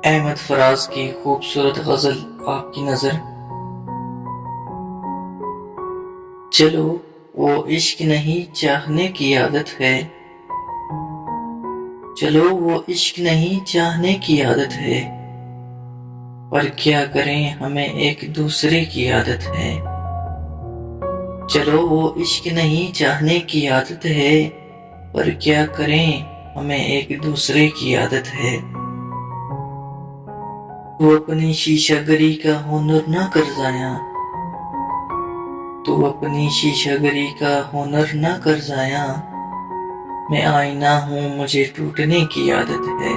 احمد فراز کی خوبصورت غزل آپ کی نظر۔ چلو وہ عشق نہیں چاہنے کی عادت ہے، چلو وہ عشق نہیں چاہنے کی عادت ہے، پر کیا کریں ہمیں ایک دوسرے کی عادت ہے۔ چلو وہ عشق نہیں چاہنے کی عادت ہے، پر کیا کریں ہمیں ایک دوسرے کی عادت ہے۔ تو اپنی شیشہ گری کا ہنر نہ کر ضائع، تو اپنی شیشہ گری کا ہنر نہ کر ضائع، میں آئینہ ہوں مجھے ٹوٹنے کی عادت ہے۔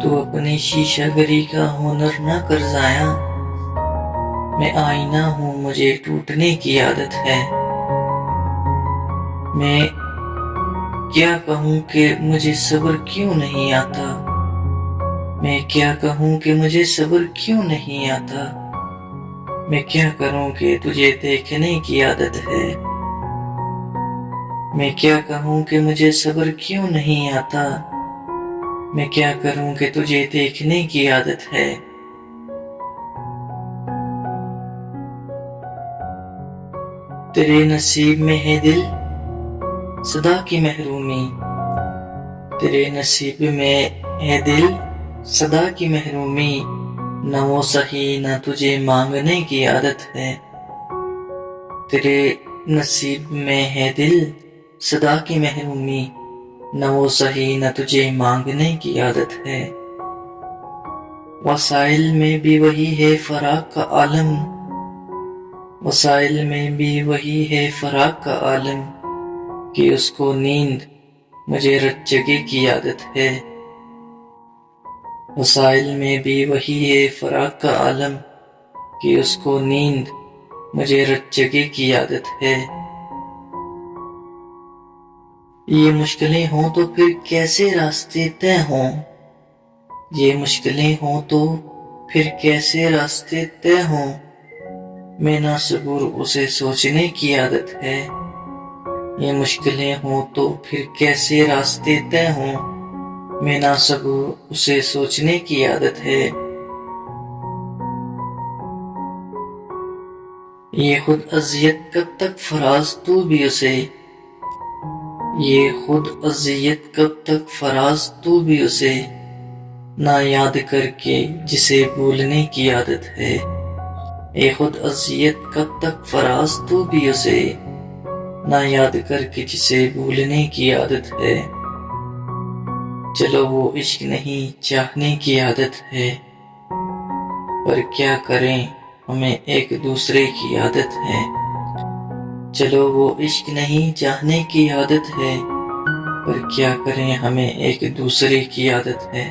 تو اپنی شیشہ گری کا ہنر نہ کر ضائع، میں آئینہ ہوں مجھے ٹوٹنے کی عادت ہے۔ میں کیا کہوں کہ مجھے صبر کیوں نہیں آتا، میں کیا کہوں کہ مجھے صبر کیوں نہیں آتا، میں کیا کروں کہ تجھے دیکھنے کی عادت ہے۔ میں کیا کہوں کہ مجھے صبر کیوں نہیں آتا، میں کیا کروں کہ تجھے دیکھنے کی عادت ہے۔ تیرے نصیب میں ہے دل صدا کی محرومی، تیرے نصیب میں ہے دل صدا کی محرومی، نہ وہ سہی نہ تجھے مانگنے کی عادت ہے۔ تیرے نصیب میں ہے دل صدا کی محرومی، نہ وہ سہی نہ تجھے مانگنے کی عادت ہے۔ وسائل میں بھی وہی ہے فراق کا عالم، وسائل میں بھی وہی ہے فراق کا عالم، کہ اس کو نیند مجھے رت جگے کی عادت ہے۔ وسائل میں بھی وہی ہے فراق کا عالم، کہ اس کو نیند مجھے رت جگے کی عادت ہے۔ یہ مشکلیں ہوں تو پھر کیسے راستے طے ہوں، یہ مشکلیں ہوں تو پھر کیسے راستے طے ہوں، میں نہ صبور اسے سوچنے کی عادت ہے۔ یہ مشکلیں ہوں تو پھر کیسے راستے طے ہوں، میں نہ صبور اسے سوچنے کی عادت ہے۔ یہ خود اذیت کب تک فراز تو بھی اسے، یہ خود اذیت کب تک فراز تو بھی اسے، نہ یاد کر کے جسے بھولنے کی عادت ہے۔ یہ خود اذیت کب تک فراز تو بھی اسے، نہ یاد کر کے جسے بھولنے کی عادت ہے۔ چلو وہ عشق نہیں چاہنے کی عادت ہے، پر کیا کریں ہمیں ایک دوسرے کی عادت ہے۔ چلو وہ عشق نہیں چاہنے کی عادت ہے، پر کیا کریں ہمیں ایک دوسرے کی عادت ہے۔